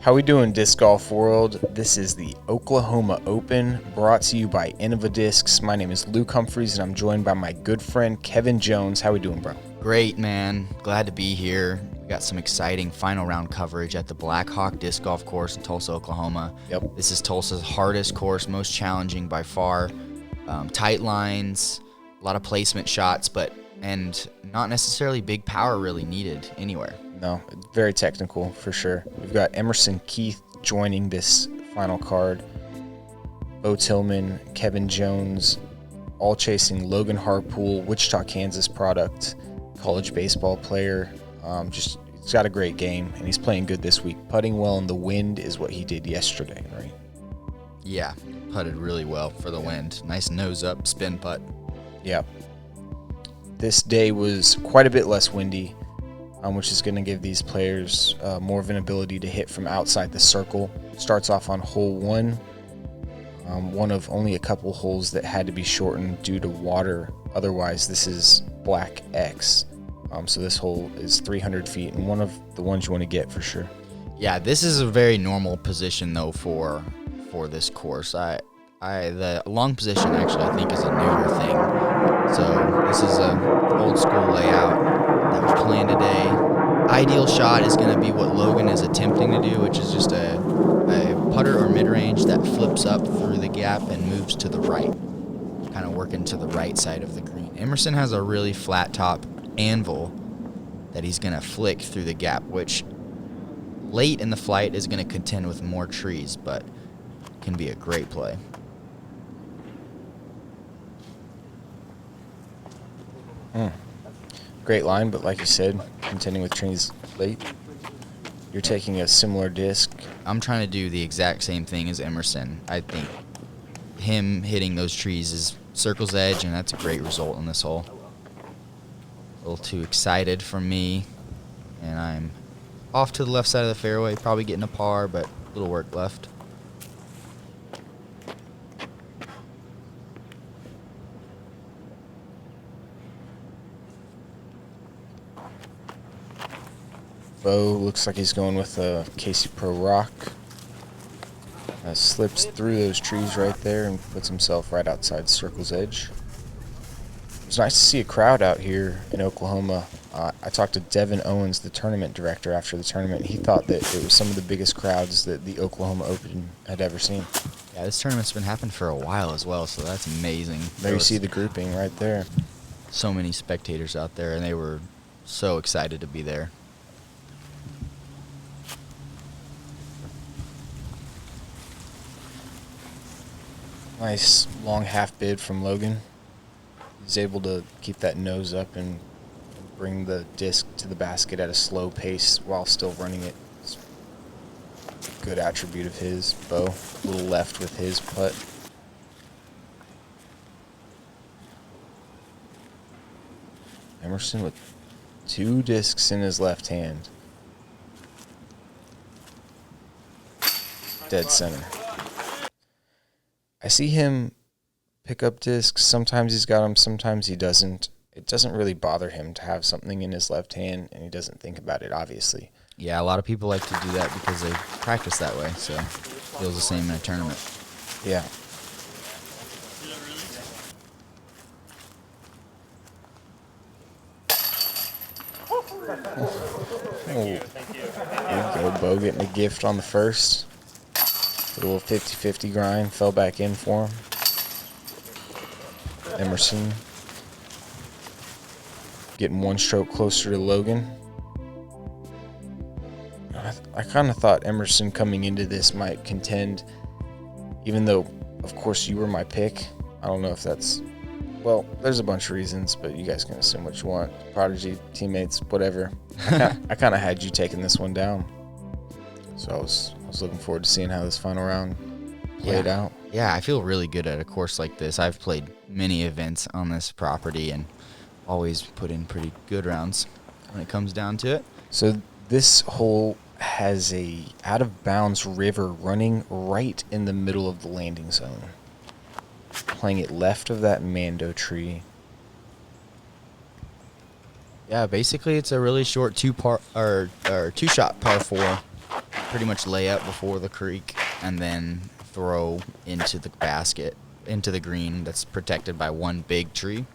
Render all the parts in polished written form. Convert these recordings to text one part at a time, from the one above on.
How we doing, Disc Golf World? This is the Oklahoma Open, brought to you by Discs. My name is Luke Humphries, and I'm joined by my good friend Kevin Jones. How we doing, bro? Great, man. Glad to be here. We got some exciting final round coverage at the Blackhawk Disc Golf Course in Tulsa, Oklahoma. Yep. This is Tulsa's hardest course, most challenging by far. Tight lines, a lot of placement shots, and not necessarily big power really needed anywhere. No, very technical for sure. We've got Emerson Keith joining this final card. Tillman, Kevin Jones, all chasing Logan Harpool, Wichita, Kansas product, college baseball player. He's got a great game, and he's playing good this week. Putting well in the wind is what he did yesterday, right? Yeah, putted really well for the wind. Nice nose up spin putt. Yeah. This day was quite a bit less windy, which is going to give these players more of an ability to hit from outside the circle. Starts off on hole 1, one of only a couple holes that had to be shortened due to water. Otherwise, this is black X. So this hole is 300 feet, and one of the ones you want to get for sure. Yeah, this is a very normal position though for this course. The long position actually I think is a newer thing. So this is a old school layout that we're playing today. Ideal shot is going to be what Logan is attempting to do, which is just a putter or mid-range that flips up through the gap and moves to the right, kind of working to the right side of the green. Emerson has a really flat top anvil that he's going to flick through the gap, which late in the flight is going to contend with more trees, but can be a great play. Great line, but like you said, contending with trees late. You're taking a similar disc. I'm trying to do the exact same thing as Emerson. I think him hitting those trees is circle's edge, and that's a great result in this hole. A little too excited for me, and I'm off to the left side of the fairway, probably getting a par, but a little work left. Bo looks like he's going with a Casey Pro Rock. Slips through those trees right there and puts himself right outside circle's edge. It's nice to see a crowd out here in Oklahoma. I talked to Devin Owens, the tournament director, after the tournament. He thought that it was some of the biggest crowds that the Oklahoma Open had ever seen. Yeah, this tournament's been happening for a while as well, so that's amazing. There you see the grouping right there. So many spectators out there, and they were so excited to be there. Nice long half bid from Logan. He's able to keep that nose up and bring the disc to the basket at a slow pace while still running it. It's a good attribute of his. Bo, a little left with his putt. Emerson with 2 discs in his left hand. Dead center. I see him pick up discs. Sometimes he's got them, sometimes he doesn't. It doesn't really bother him to have something in his left hand, and he doesn't think about it, obviously. Yeah, a lot of people like to do that because they practice that way, so it feels the same in a tournament. Yeah. There you go, Bo, getting a gift on the first. A little 50-50 grind, fell back in for him. Emerson getting 1 stroke closer to Logan. I kind of thought Emerson coming into this might contend, even though, of course, you were my pick. I don't know if that's, well, there's a bunch of reasons, but you guys can assume what you want. Prodigy, teammates, whatever. I kind of had you taking this one down. So I was looking forward to seeing how this final round played out. Yeah, I feel really good at a course like this. I've played many events on this property and always put in pretty good rounds when it comes down to it. So this hole has a out-of-bounds river running right in the middle of the landing zone. Playing it left of that Mando tree. Yeah, basically it's a really short two-shot par 4. pretty much lay up before the creek and then throw into the basket, into the green that's protected by one big tree.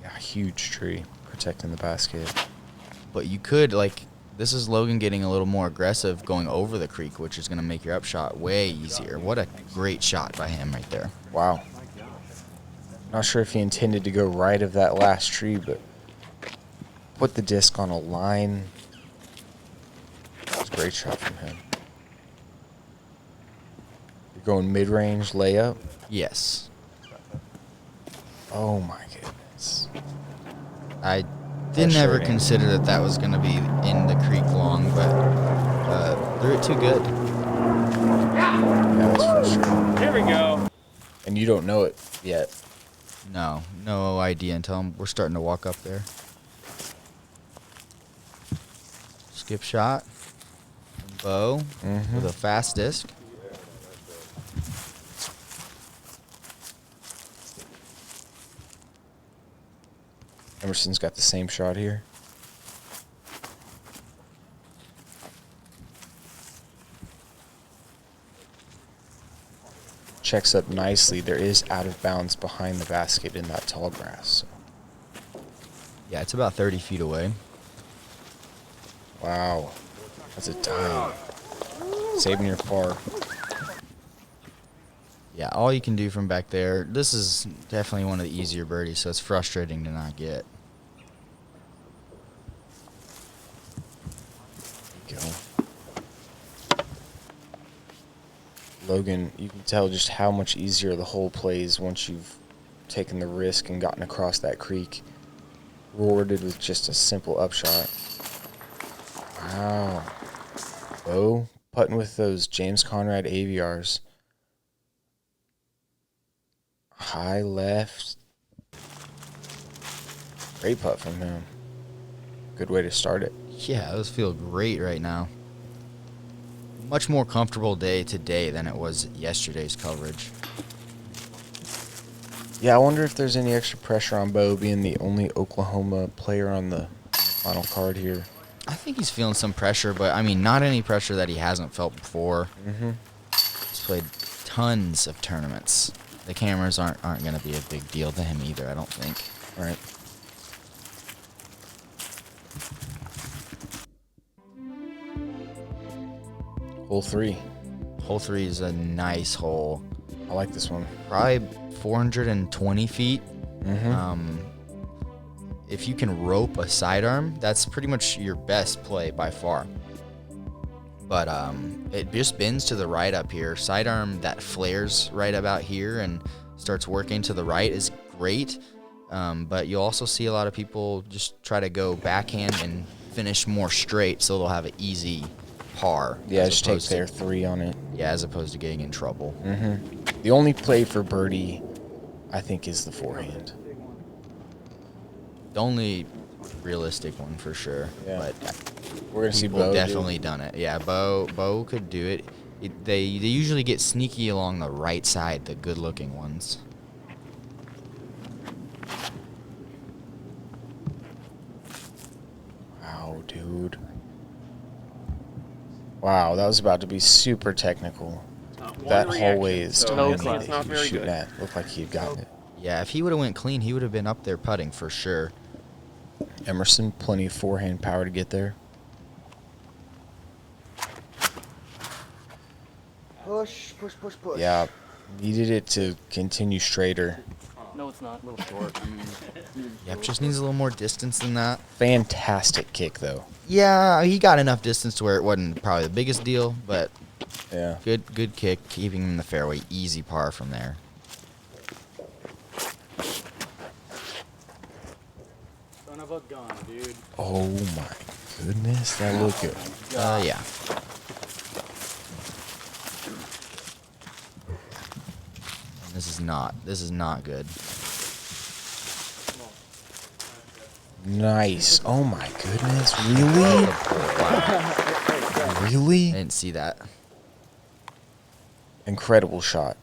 Yeah, huge tree protecting the basket. But you could, like, this is Logan getting a little more aggressive going over the creek, which is going to make your upshot way easier. What a great shot by him right there. Wow. Not sure if he intended to go right of that last tree, but put the disc on a line. That's a great shot from him. You're going mid-range layup? Yes. Oh my goodness. I didn't Sure ever is. consider that was going to be in the creek long, but threw it too good. Yeah, that's for sure. Here we go. And you don't know it yet. No idea until we're starting to walk up there. Skip shot. Bow with a fast disc. Emerson's got the same shot here. Checks up nicely. There is out of bounds behind the basket in that tall grass. Yeah, it's about 30 feet away. Wow. That's a dime. Saving your par. Yeah, all you can do from back there. This is definitely one of the easier birdies, so it's frustrating to not get. There you go. Logan, you can tell just how much easier the hole plays once you've taken the risk and gotten across that creek. Rewarded with just a simple upshot. Wow. Bo putting with those James Conrad AVRs. High left. Great putt from him. Good way to start it. Yeah, those feel great right now. Much more comfortable day today than it was yesterday's coverage. Yeah, I wonder if there's any extra pressure on Bo being the only Oklahoma player on the final card here. I think he's feeling some pressure, but I mean, not any pressure that he hasn't felt before. Mm-hmm. He's played tons of tournaments. The cameras aren't going to be a big deal to him either, I don't think. Right. Hole 3. Hole 3 is a nice hole. I like this one. Probably 420 feet. Mm-hmm. If you can rope a sidearm, that's pretty much your best play by far. But it just bends to the right up here. Sidearm that flares right about here and starts working to the right is great. But you'll also see a lot of people just try to go backhand and finish more straight, so they'll have an easy par. Yeah, as just take opposed to- their 3 on it. Yeah, as opposed to getting in trouble. Mm-hmm. The only play for birdie, I think, is the forehand. The only realistic one for sure. Yeah. But We're going to see people Bo have do definitely done it. Yeah, Bo could do it. They usually get sneaky along the right side, the good-looking ones. Wow, dude. Wow, that was about to be super technical. That hallway is No tiny class, that not he was very shooting good. at. Looked like he had gotten it. Yeah, if he would have went clean, he would have been up there putting for sure. Emerson, plenty of forehand power to get there. Push, push, push, push. Yeah, needed it to continue straighter. No, it's not. A little short. Yep, just needs a little more distance than that. Fantastic kick, though. Yeah, he got enough distance to where it wasn't probably the biggest deal, but Yeah. good kick, keeping him in the fairway. Easy par from there. Son of a gun, dude. Oh, my goodness. That looked good. Yeah. This is not good. Nice. Oh, my goodness. Really? Wow. Really? I didn't see that. Incredible shot.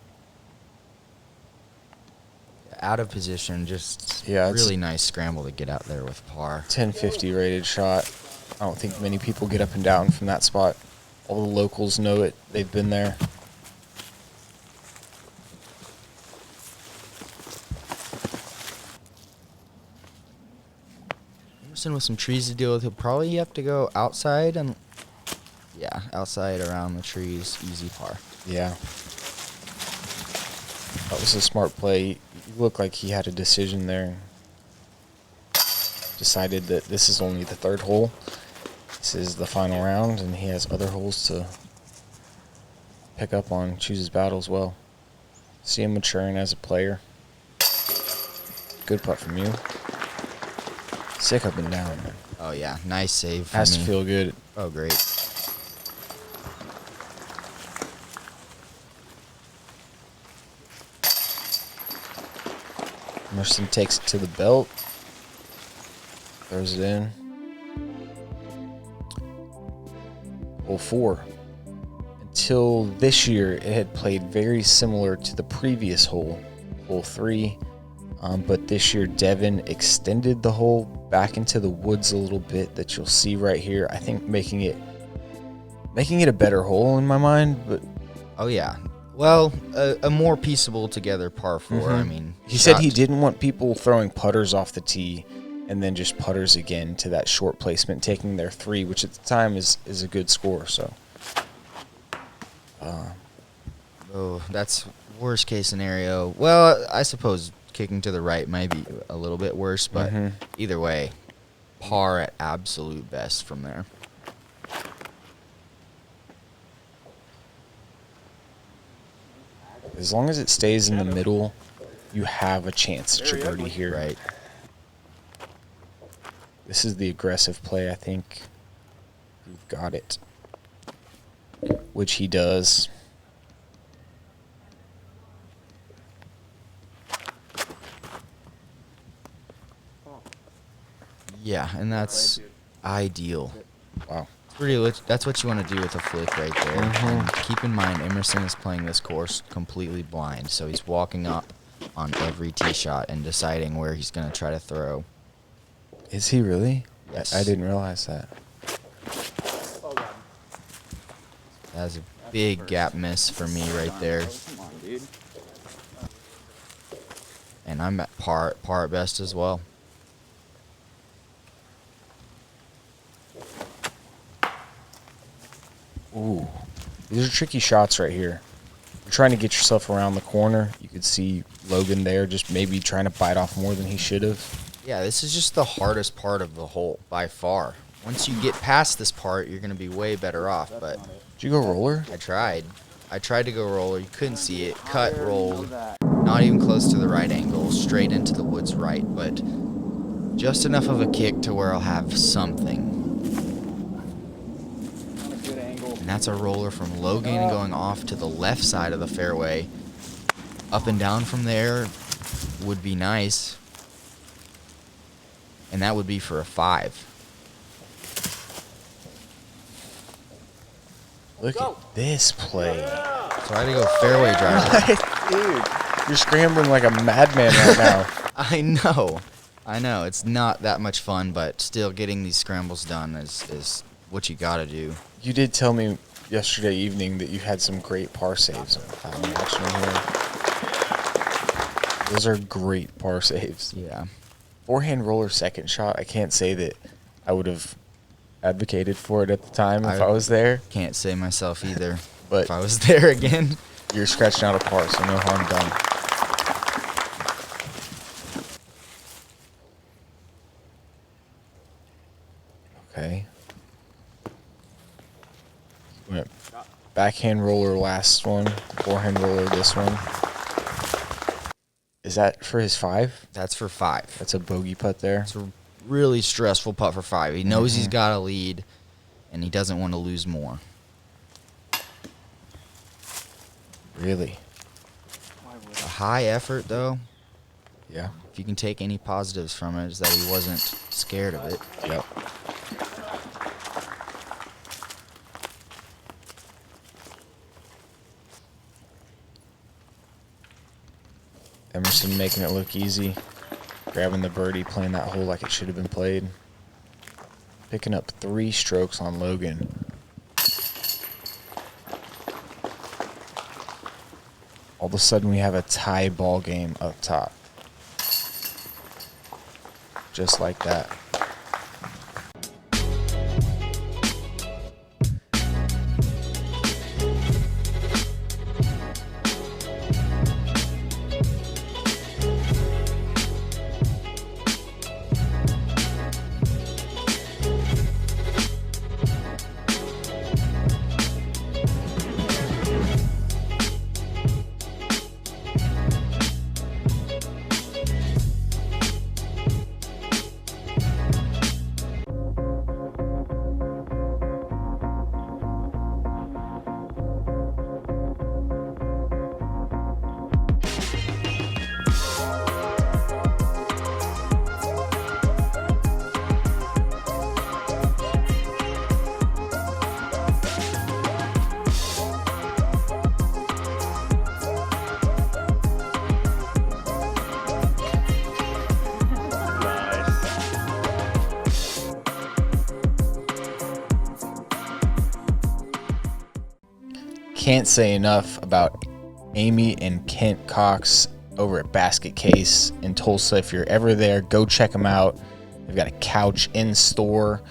out of position. Just Yeah, it's really nice scramble to get out there with par. 1050 rated shot. I don't think many people get up and down from that spot. All the locals know it. They've been there. Emerson with some trees to deal with. He'll probably have to go outside and yeah, outside around the trees. Easy par. Yeah. That was a smart play. He looked like he had a decision there. Decided that this is only the third hole. This is the final round, and he has other holes to pick up on, choose his battles well. See him maturing as a player. Good putt from you. Sick up and down, man. Oh yeah, nice save. For Has me. to feel good. Oh great. Emerson takes it to the belt. Throws it in. Hole 4. Until this year, it had played very similar to the previous hole, hole 3. But this year, Devin extended the hole back into the woods a little bit that you'll see right here. I think making it a better hole in my mind. But Oh yeah. Well, a more peaceable together par 4. I mean, he said he didn't want people throwing putters off the tee and then just putters again to that short placement, taking their 3, which at the time is a good score. So. Oh, that's worst case scenario. Well, I suppose kicking to the right might be a little bit worse, but either way, par at absolute best from there. As long as it stays in the middle, you have a chance at your birdie here. Right. This is the aggressive play, I think. You've got it. Which he does. Yeah, and that's ideal. Wow. That's what you want to do with a flick right there. And keep in mind, Emerson is playing this course completely blind, so he's walking up on every tee shot and deciding where he's going to try to throw. Is he really? Yes. I didn't realize that. That's a big gap miss for me right there. Come on, dude. And I'm at par at best as well. Ooh. These are tricky shots right here. You're trying to get yourself around the corner. You could see Logan there just maybe trying to bite off more than he should have. Yeah, this is just the hardest part of the hole by far. Once you get past this part, you're going to be way better off, but Did you go roller? I tried. I tried to go roller. You couldn't see it. Cut, rolled. Not even close to the right angle. Straight into the woods right, but just enough of a kick to where I'll have something. And that's a roller from Logan going off to the left side of the fairway. Up and down from there would be nice. And that would be for a 5. Look at this play. So I had to go fairway driver. Dude, you're scrambling like a madman right now. I know. It's not that much fun, but still getting these scrambles done is what you got to do. You did tell me yesterday evening that you had some great par saves. I'm watching them here. Those are great par saves. Yeah. Forehand roller second shot. I can't say that I would have advocated for it at the time if I was there. Can't say myself either. But if I was there again. You're scratching out a par, so no harm done. Okay. Went backhand roller last one, forehand roller this one. Is that for his 5? That's for 5. That's a bogey putt there. It's a really stressful putt for 5. He knows he's got a lead, and he doesn't want to lose more. Really? A high effort, though. Yeah. If you can take any positives from it, is that he wasn't scared of it. Yep. Emerson making it look easy. Grabbing the birdie, playing that hole like it should have been played. Picking up 3 strokes on Logan. All of a sudden, we have a tie ball game up top. Just like that. Can't say enough about Amy and Kent Cox over at Basket Case in Tulsa. If you're ever there, go check them out. They've got a couch in store,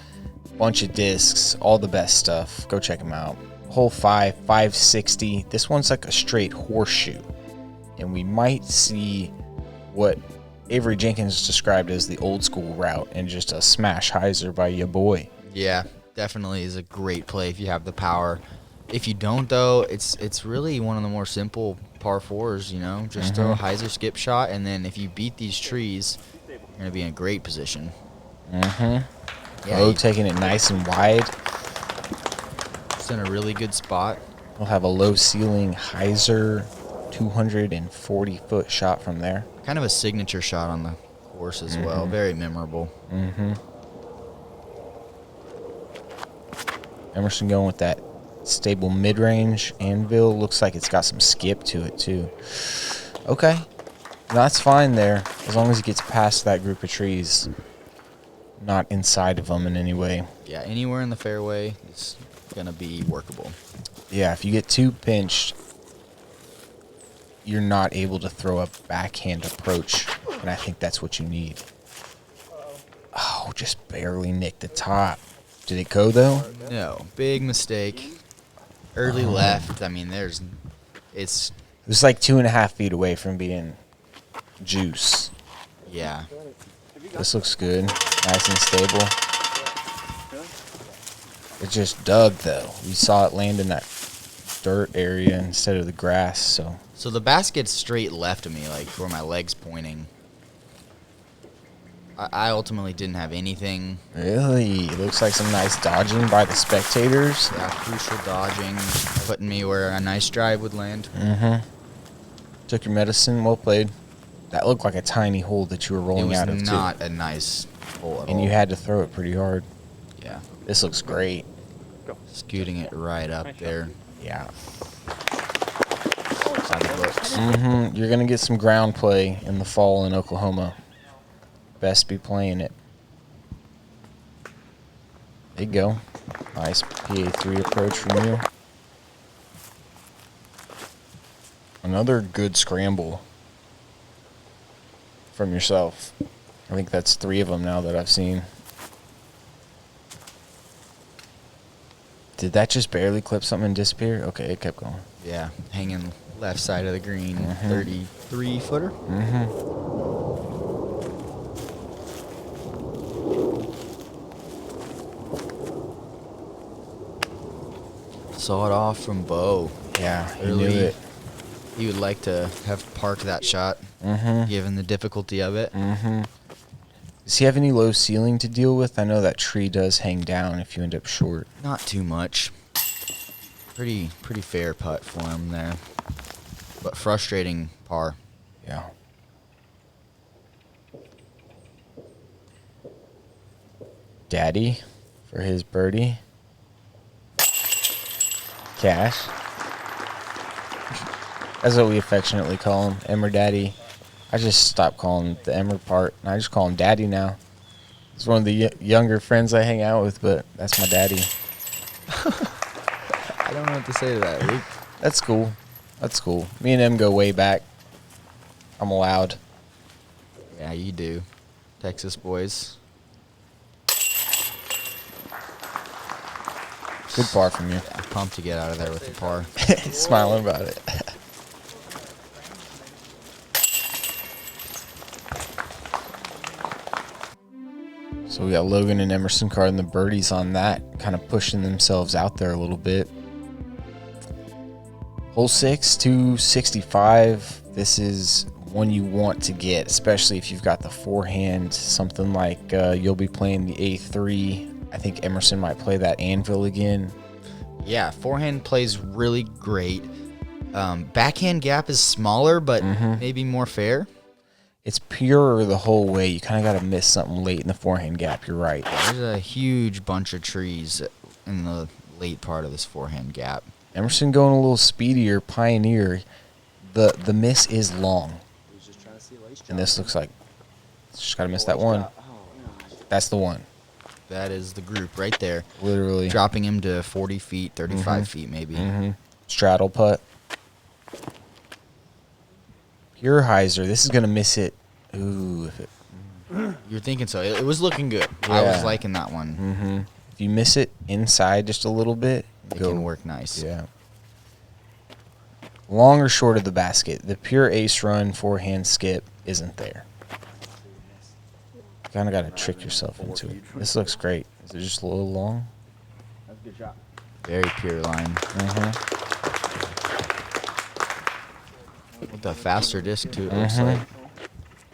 bunch of discs, all the best stuff. Go check them out. Hole 5, 560. This one's like a straight horseshoe. And we might see what Avery Jenkins described as the old school route and just a smash hyzer by your boy. Yeah, definitely is a great play if you have the power. If you don't, though, it's really one of the more simple par 4s, you know. Just throw a hyzer skip shot, and then if you beat these trees, you're going to be in a great position. Yeah, Taking it nice and wide. It's in a really good spot. We'll have a low ceiling hyzer 240-foot shot from there. Kind of a signature shot on the course as well. Very memorable. Emerson going with that stable mid-range anvil. Looks like it's got some skip to it too. Okay, that's fine there as long as it gets past that group of trees, not inside of them in any way. Yeah, anywhere in the fairway is gonna be workable. Yeah, if you get too pinched, you're not able to throw a backhand approach, and I think that's what you need. Oh, just barely nicked the top. Did it go though? No, big mistake. Early left. I mean, it's It was like 2.5 feet away from being juice. Yeah. This looks good. Nice and stable. It just dug, though. We saw it land in that dirt area instead of the grass, so. So the basket's straight left of me, like where my leg's pointing. I ultimately didn't have anything. Really? Looks like some nice dodging by the spectators. Yeah, crucial dodging, putting me where a nice drive would land. Took your medicine. Well played. That looked like a tiny hole that you were rolling out of, too. It was not a nice hole at all. And you had to throw it pretty hard. Yeah. This looks great. Scooting it right up there. Yeah. Side the books. You're going to get some ground play in the fall in Oklahoma. Best be playing it. There you go. Nice PA3 approach from you. Another good scramble from yourself. I think that's 3 of them now that I've seen. Did that just barely clip something and disappear? Okay, it kept going. Yeah, hanging left side of the green, 33-footer. Saw it off from Bo. Yeah, he Early. knew it. He would like to have parked that shot, given the difficulty of it. Does he have any low ceiling to deal with? I know that tree does hang down if you end up short. Not too much. Pretty fair putt for him there. But frustrating par. Yeah. Daddy for his birdie. Cash. That's what we affectionately call him. Emmer Daddy. I just stopped calling the Emmer part, and I just call him Daddy now. He's one of the younger friends I hang out with, but that's my daddy. I don't know what to say to that, Luke. That's cool. That's cool. Me and him go way back. I'm allowed. Yeah, you do. Texas boys. Good par from you. Yeah, pumped to get out of there with the par. He's smiling about it. So we got Logan and Emerson carding the birdies on that, kind of pushing themselves out there a little bit. Hole 6, 265. This is one you want to get, especially if you've got the forehand, something like you'll be playing the A3. I think Emerson might play that anvil again. Yeah, forehand plays really great. Backhand gap is smaller, but maybe more fair. It's purer the whole way. You kind of got to miss something late in the forehand gap. You're right. There's a huge bunch of trees in the late part of this forehand gap. Emerson going a little speedier, Pioneer. The miss is long. And this looks like just got to miss that one. That's the one. That is the group right there. Literally. Dropping him to 40 feet, 35 feet maybe. Straddle putt. Pure hyzer. This is going to miss it. Ooh. You're thinking so. It was looking good. Yeah. I was liking that one. If you miss it inside just a little bit, It can work nice. Yeah. Long or short of the basket, the pure ace run forehand skip isn't there. You kind of got to trick yourself into it. This looks great. Is it just a little long? That's a good shot. Very pure line. With a faster disc, too, it looks like.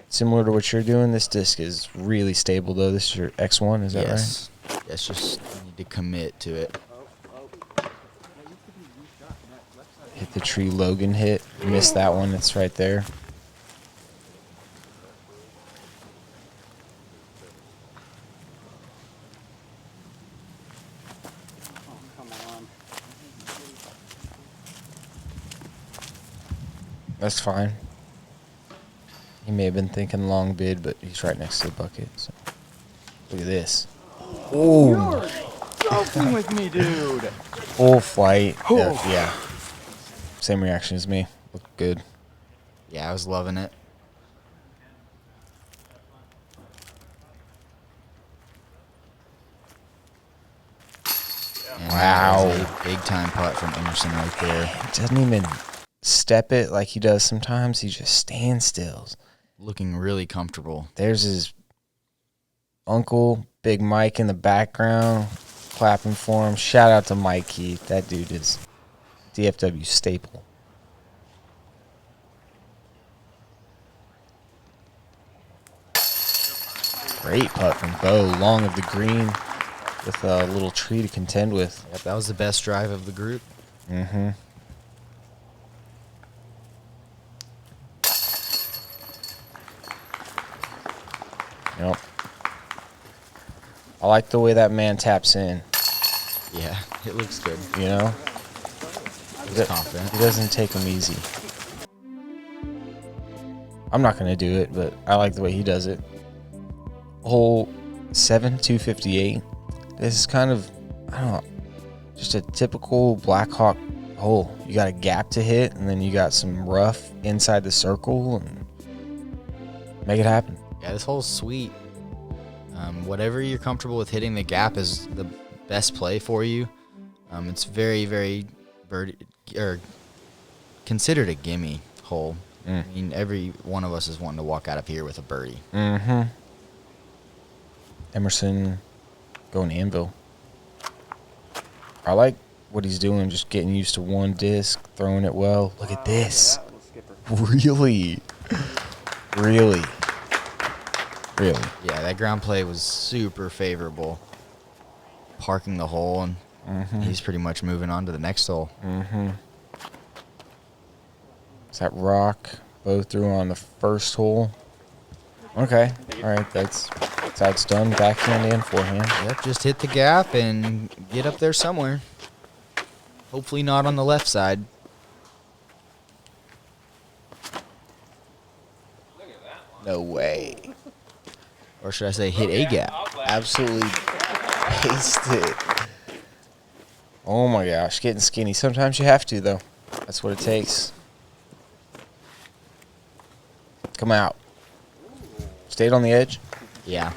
Similar to what you're doing, this disc is really stable, though. This is your X1, is that right? Yes. Yes, just need to commit to it. Hit the tree Logan hit. Missed that one. It's right there. Oh, come on. That's fine. He may have been thinking long bid, but he's right next to the bucket. So look at this. You're joking with me, dude. Full flight. Yeah. Same reaction as me. Looked good. Yeah, I was loving it. And Wow. that was a big time putt from Emerson right there. He doesn't even step it like he does sometimes. He just stands still. Looking really comfortable. There's his uncle, Big Mike, in the background, clapping for him. Shout out to Mike Keith. That dude is DFW staple. Great putt from Bo, long of the green, with a little tree to contend with. Yep, that was the best drive of the group. Yep. I like the way that man taps in, Yeah, it looks good. you know? He's confident. He doesn't take them easy. I'm not going to do it, but I like the way he does it. Hole 7, 258. This is kind of, I don't know, just a typical Blackhawk hole. You got a gap to hit, and then you got some rough inside the circle, and make it happen. Yeah, this hole's sweet. Whatever you're comfortable with hitting the gap is the best play for you. It's very, very considered a gimme hole. I mean, every one of us is wanting to walk out of here with a birdie. Emerson going anvil. I like what he's doing, just getting used to one disc, throwing it well. Look at this. Really? Really? Really? Yeah, that ground play was super favorable. Parking the hole, and he's pretty much moving on to the next hole. Is that rock both through on the first hole? Okay. All right. That's how it's done. Backhand and forehand. Yep, just hit the gap and get up there somewhere. Hopefully not on the left side. No way. Or should I say hit a gap? Absolutely paced it. Oh my gosh, getting skinny. Sometimes you have to, though. That's what it takes. Come out. Stayed on the edge. Yeah.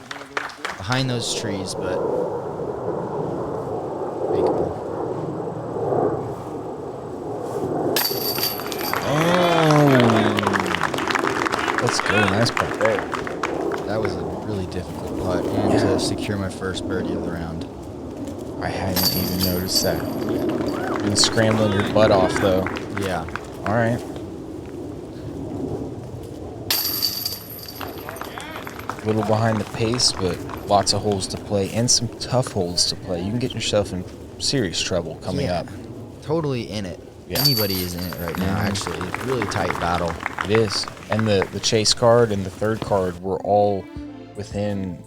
Behind those trees, but makeable. Oh. Let's go. Nice putt there. That was a really difficult putt and to secure my first birdie of the round. I hadn't even noticed that. Been scrambling your butt off, though. Yeah. All right. A little behind the pace, but lots of holes to play and some tough holes to play. You can get yourself in serious trouble coming up. Totally in it. Yeah. Anybody is in it right now, actually. Really tight battle. It is. And the chase card and the third card were all within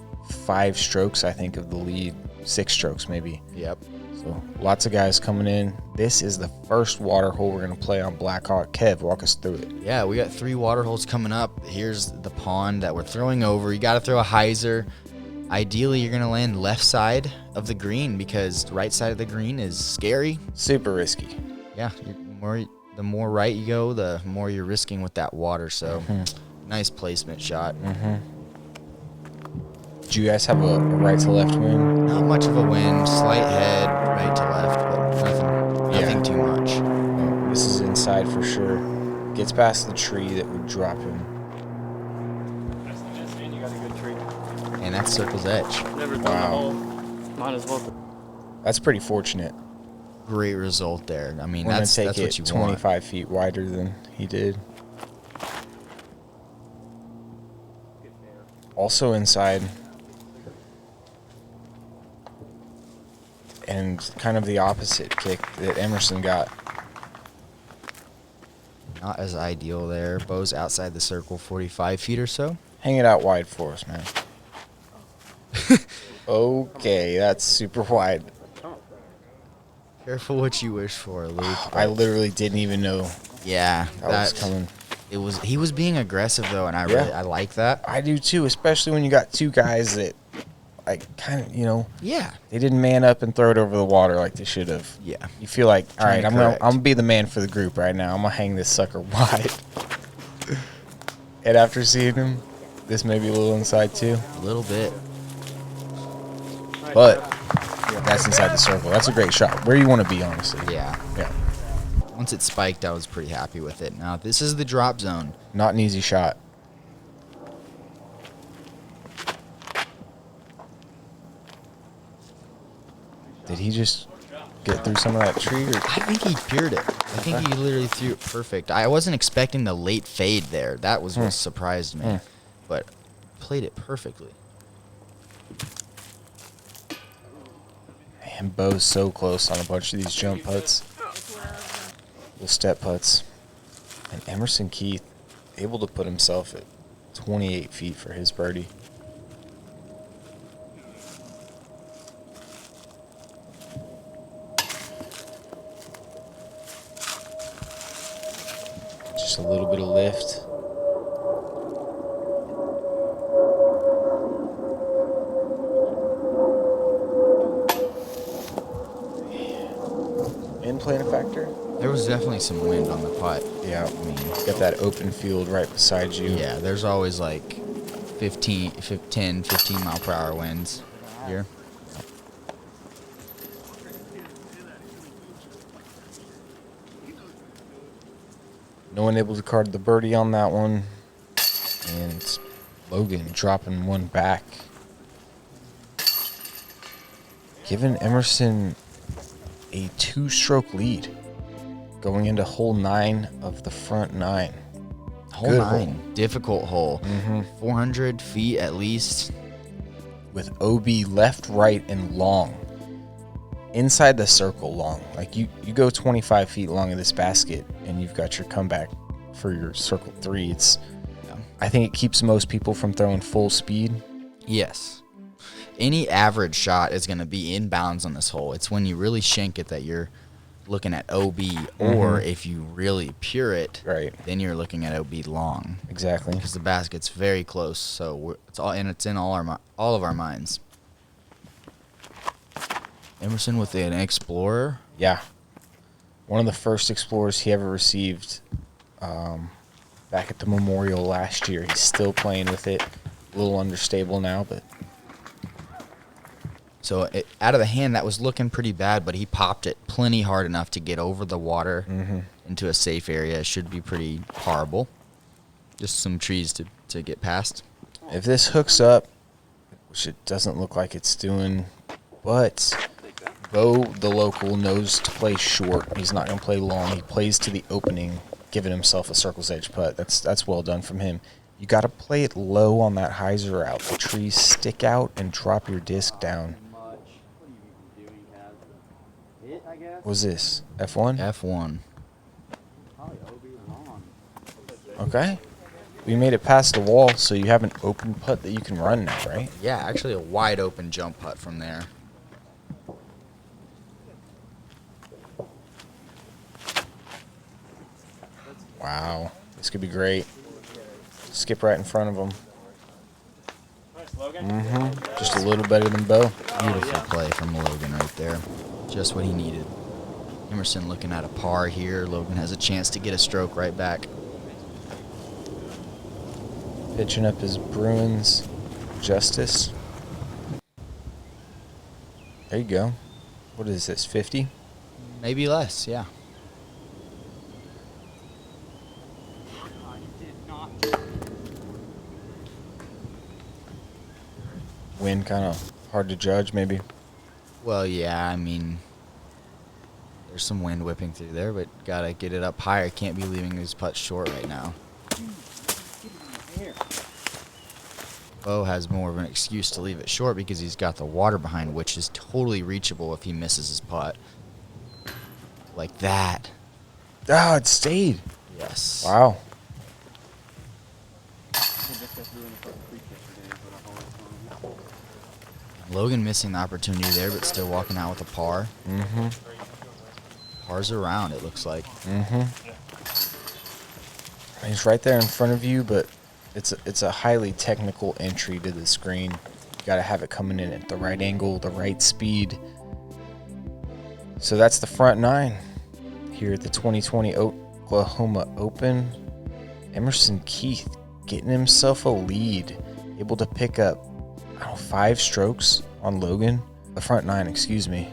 5 strokes, I think, of the lead. 6 strokes, maybe. Yep. So lots of guys coming in. This is the first water hole we're going to play on Blackhawk. Kev, walk us through it. Yeah, we got 3 water holes coming up. Here's the pond that we're throwing over. You got to throw a hyzer. Ideally, you're going to land left side of the green because the right side of the green is scary. Super risky. Yeah, the more right you go, the more you're risking with that water. So, nice placement shot. Do you guys have a right to left wind? Not much of a wind, slight head, right to left, but nothing too much. No, this is inside for sure. Gets past the tree that would drop him. That's the best, man. You got a good tree. And that's circle's edge. Never done Wow. the hole. Might as well. That's pretty fortunate. Great result there. I mean, We're going that's to take what it you 25 want. feet wider than he did. Also inside. And kind of the opposite kick that Emerson got. Not as ideal there. Bow's outside the circle, 45 feet or so. Hang it out wide for us, man. Okay, that's super wide. Careful what you wish for, Luke. I literally didn't even know Yeah, that was coming. He was being aggressive though, and I like that. I do too, especially when you got 2 guys that, like, kind of, Yeah. they didn't man up and throw it over the water like they should have. Yeah. You feel like, all right, Trying I'm to gonna correct. be the man for the group right now. I'm gonna hang this sucker wide. And after seeing him, this may be a little inside too, A little bit. but that's inside the circle. That's a great shot. Where you want to be, honestly. Yeah. Yeah. Once it spiked, I was pretty happy with it. Now, this is the drop zone. Not an easy shot. Did he just get through some of that tree? Or? I think he peered it. I think he literally threw it perfect. I wasn't expecting the late fade there. That was what surprised me. But played it perfectly. Man, Bo's so close on a bunch of these jump putts. The step putts. And Emerson Keith able to put himself at 28 feet for his birdie. Just a little bit of lift. Wind playing a factor? There was definitely some wind on the putt. Yeah, I mean, got that open field right beside you. Yeah, there's always like 15 mile per hour winds here. No one able to card the birdie on that one. And Logan dropping one back. Giving Emerson a 2-stroke lead going into hole 9 of the front 9. Hole Good 9, hole. difficult hole. 400 feet at least. With OB left, right, and long. Inside the circle long. Like you go 25 feet long of this basket and you've got your comeback for your circle 3. I think it keeps most people from throwing full speed. Yes. Any average shot is going to be inbounds on this hole. It's when you really shank it that you're looking at OB, or if you really pure it, Right. then you're looking at OB long. Exactly. Because the basket's very close, so it's in all of our minds. Emerson with an Explorer. Yeah. One of the first Explorers he ever received back at the Memorial last year. He's still playing with it. A little understable now, but... So out of the hand, that was looking pretty bad, but he popped it plenty hard enough to get over the water into a safe area. It should be pretty horrible. Just some trees to get past. If this hooks up, which it doesn't look like it's doing, but Bo, the local, knows to play short. He's not going to play long. He plays to the opening, giving himself a circle's edge putt. That's well done from him. You got to play it low on that hyzer out. The trees stick out and drop your disc down. What was this? F1? F1. Okay. We made it past the wall, so you have an open putt that you can run now, right? Yeah, actually a wide open jump putt from there. Wow. This could be great. Skip right in front of him. Nice, Logan. Just a little better than Bo. Beautiful play from Logan right there. Just what he needed. Emerson looking at a par here. Logan has a chance to get a stroke right back. Pitching up his Bruins Justice. There you go. What is this, 50? Maybe less, yeah. Wind kind of hard to judge, maybe. Well, yeah, I mean, there's some wind whipping through there, but gotta get it up higher. Can't be leaving his putt short right now. Bo has more of an excuse to leave it short because he's got the water behind, which is totally reachable if he misses his putt. Like that. Ah, it stayed. Yes. Wow. Logan missing the opportunity there, but still walking out with a par. Pars around, it looks like. He's right there in front of you, but it's a highly technical entry to the screen. You got to have it coming in at the right angle, the right speed. So that's the front nine here at the 2020 Oklahoma Open. Emerson Keith getting himself a lead, able to pick up 5 strokes on Logan. The front nine, excuse me.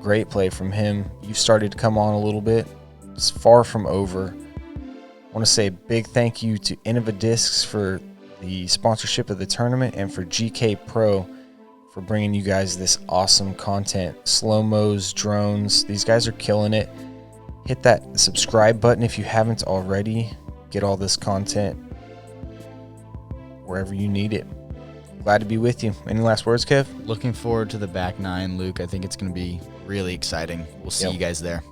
Great play from him. You've started to come on a little bit. It's far from over. I want to say a big thank you to Innova Discs for the sponsorship of the tournament and for GK Pro for bringing you guys this awesome content. Slow-mos, drones, these guys are killing it. Hit that subscribe button if you haven't already. Get all this content wherever you need it. Glad to be with you. Any last words, Kev? Looking forward to the back nine, Luke. I think it's going to be really exciting. We'll see you guys there.